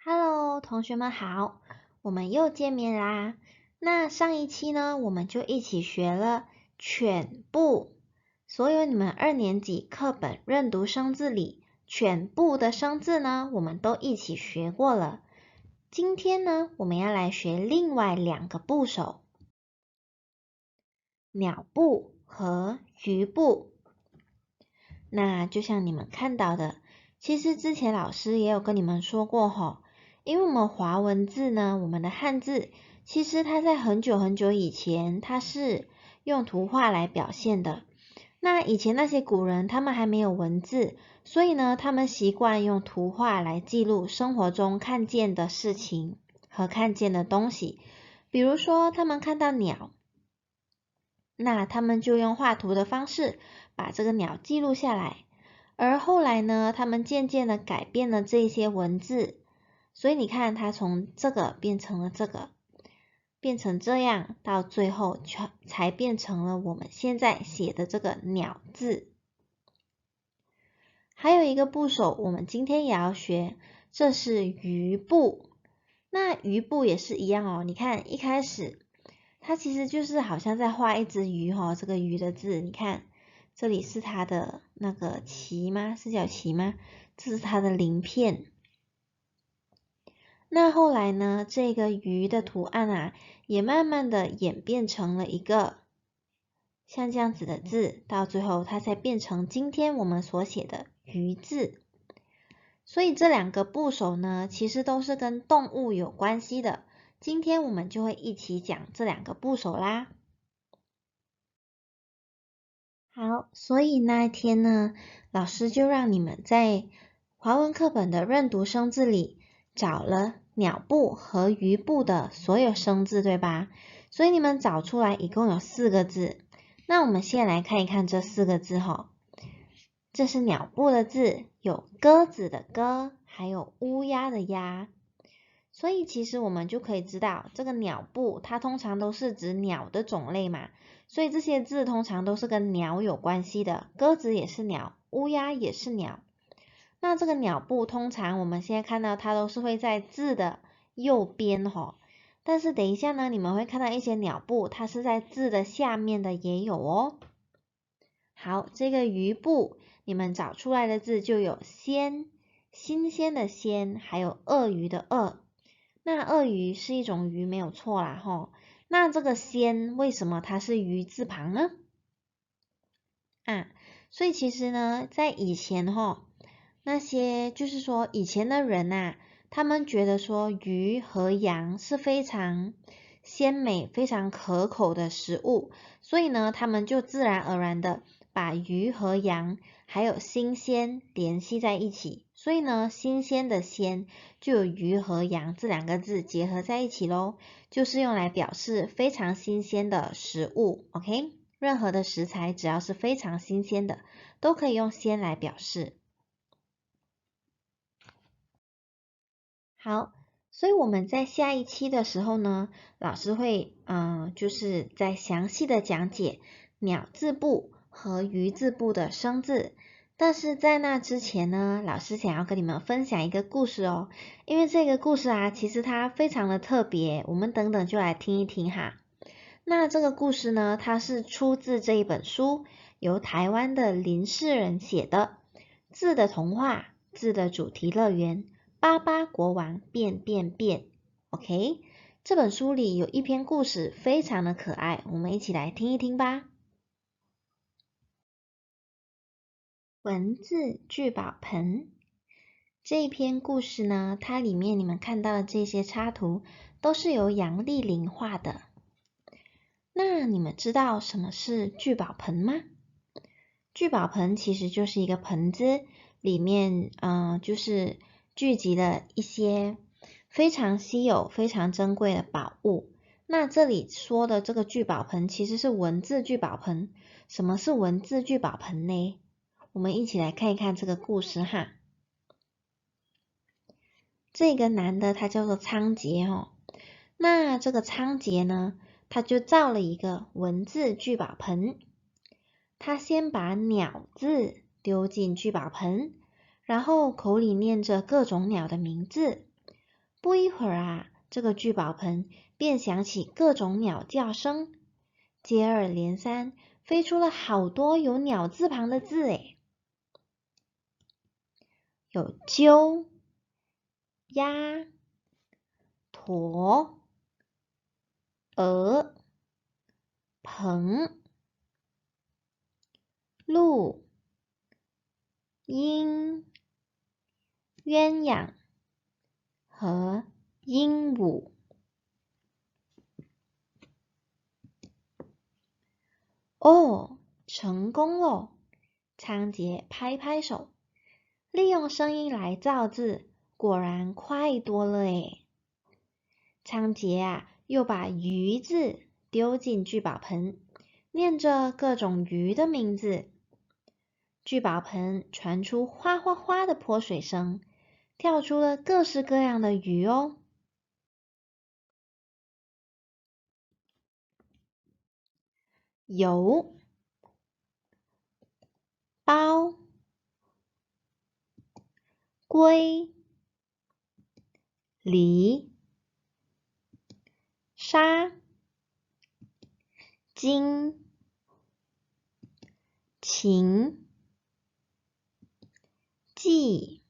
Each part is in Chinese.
Hello，同学们好，我们又见面啦。那上一期呢，我们就一起学了全部所有你们2年级课本认读生字里全部的生字呢，我们都一起学过了。今天呢，我们要来学另外2个部首，鸟部和鱼部。那就像你们看到的，其实之前老师也有跟你们说过吼，因为我们华文字呢，我们的汉字，其实它在很久很久以前，它是用图画来表现的。那以前那些古人，他们还没有文字，所以呢，他们习惯用图画来记录生活中看见的事情和看见的东西。比如说，他们看到鸟，那他们就用画图的方式把这个鸟记录下来。而后来呢，他们渐渐的改变了这些文字，所以你看，它从这个变成了这个，变成这样，到最后才变成了我们现在写的这个鸟字。还有一个部首，我们今天也要学，这是鱼部。那鱼部也是一样哦，你看一开始，它其实就是好像在画一只鱼哦，这个鱼的字，你看。这里是它的那个鳍吗？是叫鳍吗？这是它的鳞片。那后来呢，这个鱼的图案啊，也慢慢的演变成了一个像这样子的字，到最后它才变成今天我们所写的鱼字。所以这2个部首呢，其实都是跟动物有关系的。今天我们就会一起讲这2个部首啦。好，所以那一天呢，老师就让你们在华文课本的认读生字里找了鸟部和鱼部的所有生字，对吧？所以你们找出来一共有4个字。那我们先来看一看这4个字哈。这是鸟部的字，有鸽子的鸽，还有乌鸦的鸦。所以其实我们就可以知道，这个鸟部它通常都是指鸟的种类嘛。所以这些字通常都是跟鸟有关系的，鸽子也是鸟，乌鸦也是鸟。那这个鸟部通常我们现在看到它都是会在字的右边吼，但是等一下呢，你们会看到一些鸟部，它是在字的下面的也有哦。好，这个鱼部你们找出来的字就有鲜，新鲜的鲜，还有鳄鱼的鳄。那鳄鱼是一种鱼没有错啦吼。那这个鲜为什么它是鱼字旁呢？所以其实呢，在以前那些就是说以前的人啊，他们觉得说鱼和羊是非常鲜美、非常可口的食物，所以呢，他们就自然而然的把鱼和羊还有新鲜联系在一起，所以呢，新鲜的鲜就有鱼和羊这2个字结合在一起咯，就是用来表示非常新鲜的食物 ，OK？ 任何的食材只要是非常新鲜的，都可以用鲜来表示。好，所以我们在下一期的时候呢，老师会就是在详细的讲解鸟字部和鱼字部的生字。但是在那之前呢，老师想要跟你们分享一个故事哦，因为这个故事啊，其实它非常的特别，我们等等就来听一听哈。那这个故事呢，它是出自这一本书，由台湾的林世仁写的《字的童话，字的主题乐园》。巴巴国王变变变 ，OK， 这本书里有一篇故事非常的可爱，我们一起来听一听吧。文字聚宝盆这一篇故事呢，它里面你们看到的这些插图都是由杨丽玲画的。那你们知道什么是聚宝盆吗？聚宝盆其实就是一个盆子，里面就是聚集了一些非常稀有、非常珍贵的宝物。那这里说的这个聚宝盆其实是文字聚宝盆。什么是文字聚宝盆呢？我们一起来看一看这个故事哈。这个男的他叫做仓颉哦。那这个仓颉呢，他就造了一个文字聚宝盆。他先把鸟字丢进聚宝盆，然后口里念着各种鸟的名字，不一会儿啊，这个聚宝盆便响起各种鸟叫声，接二连三飞出了好多有鸟字旁的字诶，有鸠、鸭、驼、鹅、鹏、鹿、鹰、鸳鸯和鹦鹉。哦，成功了！仓颉拍拍手，利用声音来造字，果然快多了诶。仓颉啊，又把鱼字丢进聚宝盆，念着各种鱼的名字。聚宝盆传出哗哗哗的泼水声，跳出了各式各样的鱼哦。有包、龟、梨、沙、金、禽、鲫、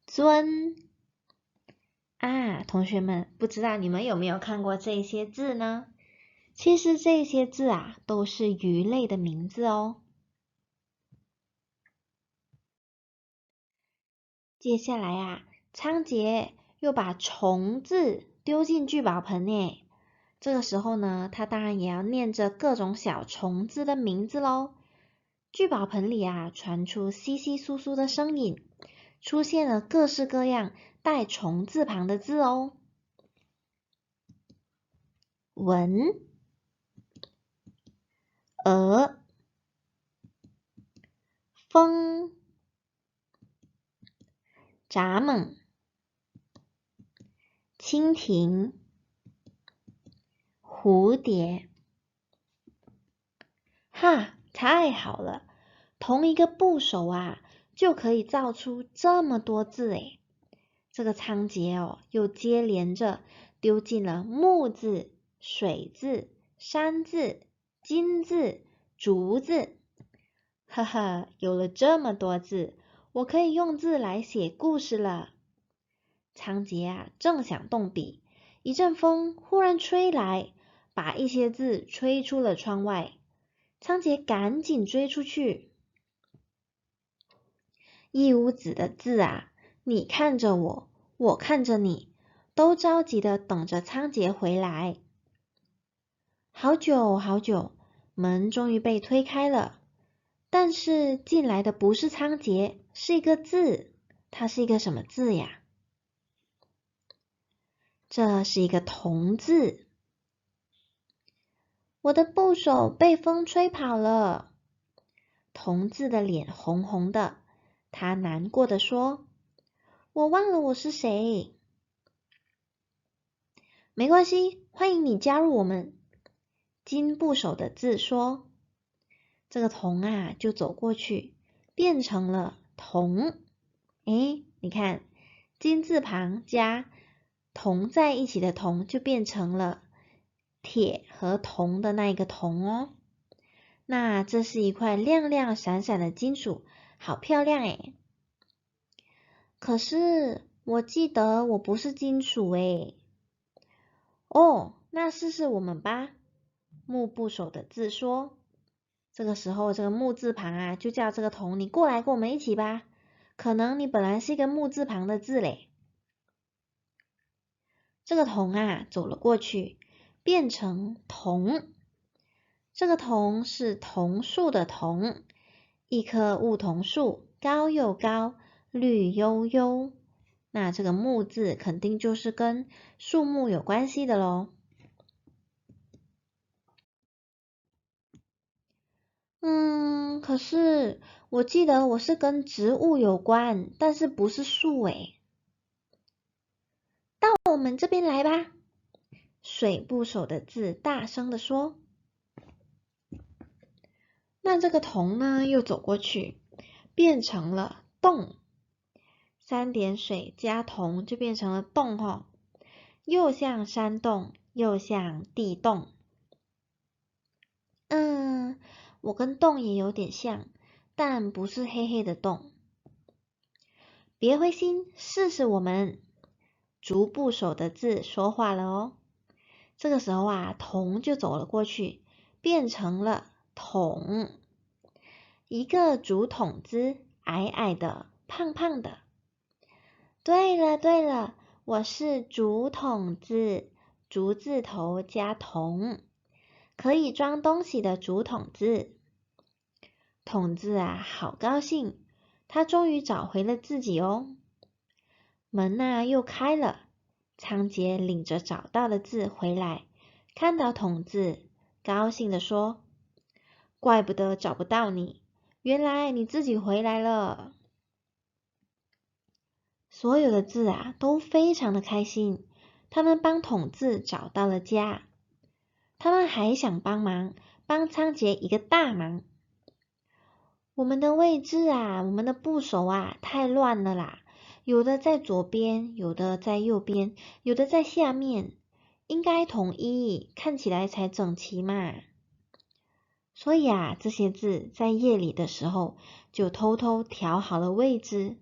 尊啊，同学们，不知道你们有没有看过这些字呢？其实这些字啊，都是鱼类的名字哦。接下来啊，仓颉又把虫字丢进聚宝盆诶。这个时候呢，他当然也要念着各种小虫子的名字喽。聚宝盆里啊，传出窸窸窣窣的声音，出现了各式各样带虫字旁的字哦。文、鹅、风、蚱蜢、蜻蜓、蝴蝶。哈，太好了！同一个部首啊，就可以造出这么多字诶。这个仓颉哦，又接连着丢进了木字、水字、山字、金字、竹字。呵呵，有了这么多字，我可以用字来写故事了。仓颉啊，正想动笔，一阵风忽然吹来，把一些字吹出了窗外。仓颉赶紧追出去，一屋子的字啊，你看着我，我看着你，都着急的等着仓颉回来。好久好久，门终于被推开了，但是进来的不是仓颉，是一个字。它是一个什么字呀？这是一个童字。我的部首被风吹跑了。童字的脸红红的，他难过的说：“我忘了我是谁。”没关系，欢迎你加入我们。金部首的字说：“这个童啊，就走过去，变成了铜。诶，你看，金字旁加铜在一起的铜，就变成了铁和铜的那一个铜哦。那这是一块亮亮闪闪的金属，好漂亮诶。可是我记得我不是金属诶。哦，那试试我们吧。木部首的字说。这个时候，这个木字旁啊，就叫这个童，你过来跟我们一起吧。可能你本来是一个木字旁的字嘞。这个童啊，走了过去，变成桐。这个桐是桐树的桐，一棵梧桐树，高又高，绿油油。那这个木字肯定就是跟树木有关系的咯。可是我记得我是跟植物有关，但是不是树诶。到我们这边来吧。水部首的字大声的说。那这个童呢，又走过去，变成了洞。三点水加同就变成了洞吼，又像山洞，又像地洞。我跟洞也有点像，但不是黑黑的洞。别灰心，试试我们。竹部首的字说话了哦。这个时候啊，童就走了过去，变成了桶。一个竹筒子，矮矮的，胖胖的。对了对了，我是竹筒子，竹字头加筒，可以装东西的竹筒子。筒子啊，好高兴，他终于找回了自己哦。门啊又开了，仓颉领着找到的字回来，看到筒子，高兴地说：“怪不得找不到你，原来你自己回来了。”所有的字啊都非常的开心，他们帮筒子找到了家。他们还想帮仓颉一个大忙。我们的位置啊，我们的部首啊，太乱了啦！有的在左边，有的在右边，有的在下面，应该统一，看起来才整齐嘛。所以啊，这些字在夜里的时候就偷偷调好了位置。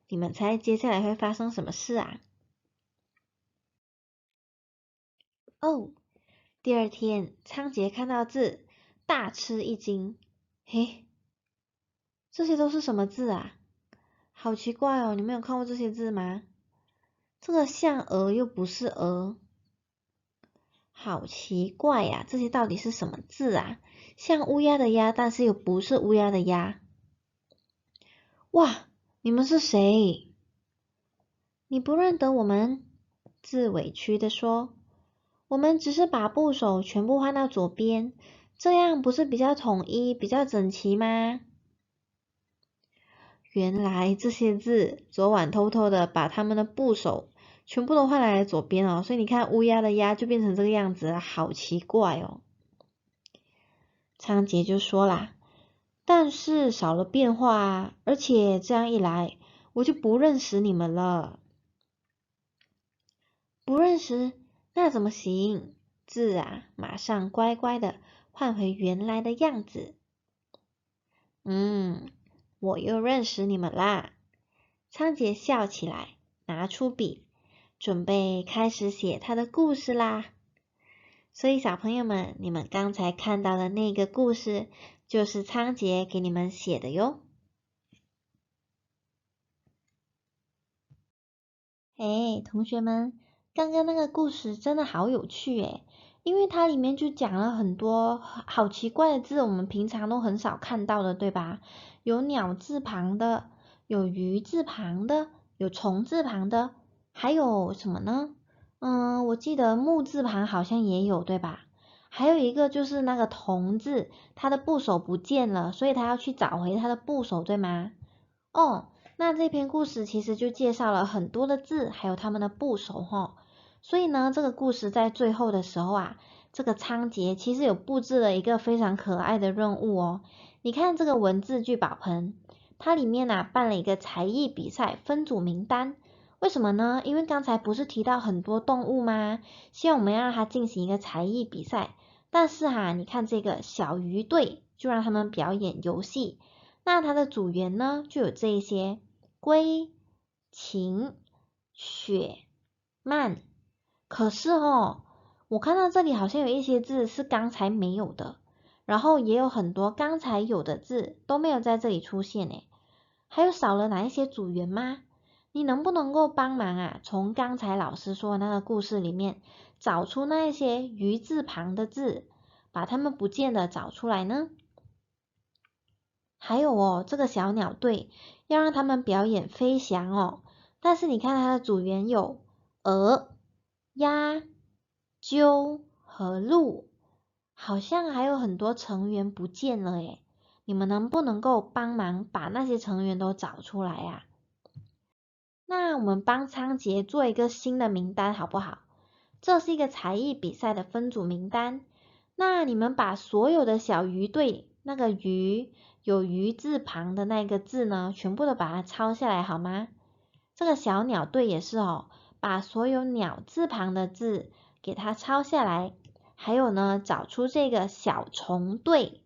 你们猜接下来会发生什么事啊？哦，第二天，仓颉看到字，大吃一惊。嘿，这些都是什么字啊？好奇怪哦，你们有看过这些字吗？这个像鹅又不是鹅，好奇怪呀！这些到底是什么字啊？像乌鸦的鸦，但是又不是乌鸦的鸦。哇，你们是谁？你不认得我们？字委屈的说：“我们只是把部首全部换到左边，这样不是比较统一、比较整齐吗？”原来这些字昨晚偷偷的把他们的部首全部都换来了左边哦，所以你看乌鸦的鸦就变成这个样子了，好奇怪哦。仓颉就说啦，但是少了变化啊，而且这样一来，我就不认识你们了。不认识，那怎么行？字啊，马上乖乖的换回原来的样子。我又认识你们啦。仓颉笑起来，拿出笔，准备开始写他的故事啦。所以小朋友们，你们刚才看到的那个故事，就是仓颉给你们写的哟。同学们，刚刚那个故事真的好有趣诶，因为它里面就讲了很多好奇怪的字，我们平常都很少看到的，对吧？有鸟字旁的，有鱼字旁的，有虫字旁的，还有什么呢？我记得木字旁好像也有，对吧？还有一个就是那个童字，它的部首不见了，所以他要去找回它的部首，对吗？哦。那这篇故事其实就介绍了很多的字，还有它们的部首哈。所以呢，这个故事在最后的时候啊，这个仓颉其实有布置了一个非常可爱的任务哦。你看这个文字聚宝盆，它里面啊办了一个才艺比赛分组名单。为什么呢？因为刚才不是提到很多动物吗？希望我们要让它进行一个才艺比赛。但是你看这个小鱼队就让他们表演游戏。那它的组员呢，就有这一些。龟、禽、雪、慢。可是我看到这里好像有一些字是刚才没有的，然后也有很多刚才有的字都没有在这里出现诶。还有少了哪一些组员吗？你能不能够帮忙啊？从刚才老师说的那个故事里面找出那一些鱼字旁的字，把它们不见的找出来呢？还有这个小鸟队要让他们表演飞翔哦。但是你看它的组员有鹅、鸭、鸠和鹿，好像还有很多成员不见了诶。你们能不能够帮忙把那些成员都找出来啊？那我们帮仓颉做一个新的名单好不好？这是一个才艺比赛的分组名单。那你们把所有的小鱼队那个鱼有鱼字旁的那个字呢，全部都把它抄下来好吗？这个小鸟队也是哦，把所有鸟字旁的字给它抄下来，还有呢，找出这个小虫队，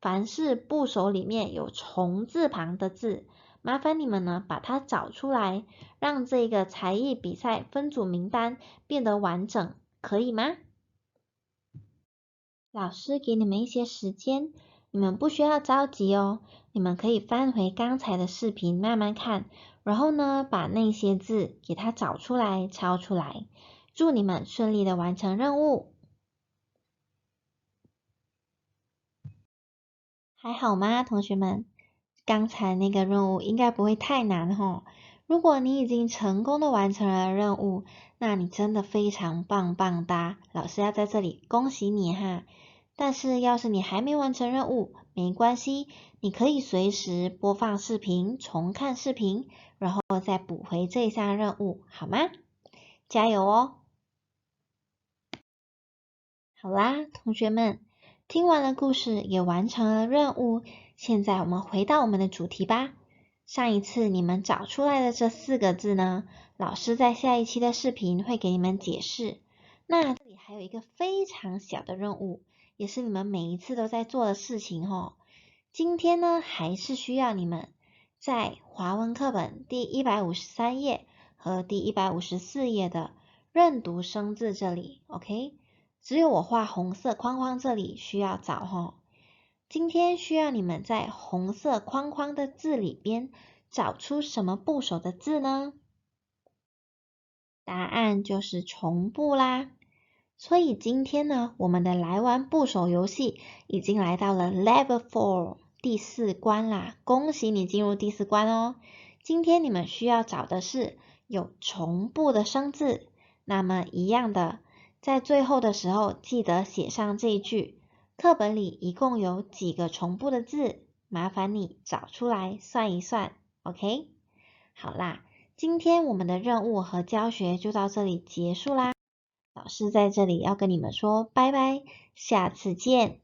凡是部首里面有虫字旁的字，麻烦你们呢把它找出来，让这个才艺比赛分组名单变得完整，可以吗？老师给你们一些时间，你们不需要着急哦，你们可以翻回刚才的视频慢慢看，然后呢，把那些字给它找出来、抄出来。祝你们顺利的完成任务。还好吗，同学们？刚才那个任务应该不会太难吼。如果你已经成功的完成了任务，那你真的非常棒棒哒！老师要在这里恭喜你哈。但是要是你还没完成任务，没关系，你可以随时播放视频，重看视频，然后再补回这项任务，好吗？加油哦！好啦，同学们，听完了故事，也完成了任务，现在我们回到我们的主题吧。上一次你们找出来的这4个字呢，老师在下一期的视频会给你们解释。那这里还有一个非常小的任务，也是你们每一次都在做的事情哦。今天呢，还是需要你们在华文课本第153页和第154页的认读生字这里 ，OK？只有我画红色框框这里需要找吼。今天需要你们在红色框框的字里边找出什么部首的字呢？答案就是虫部啦。所以今天呢，我们的来玩部首游戏已经来到了 Level 4第4关啦，恭喜你进入第4关哦。今天你们需要找的是有虫部的生字，那么一样的，在最后的时候记得写上这一句，课本里一共有几个虫部的字，麻烦你找出来算一算 ，OK？ 好啦，今天我们的任务和教学就到这里结束啦。老师在这里要跟你们说拜拜，下次见。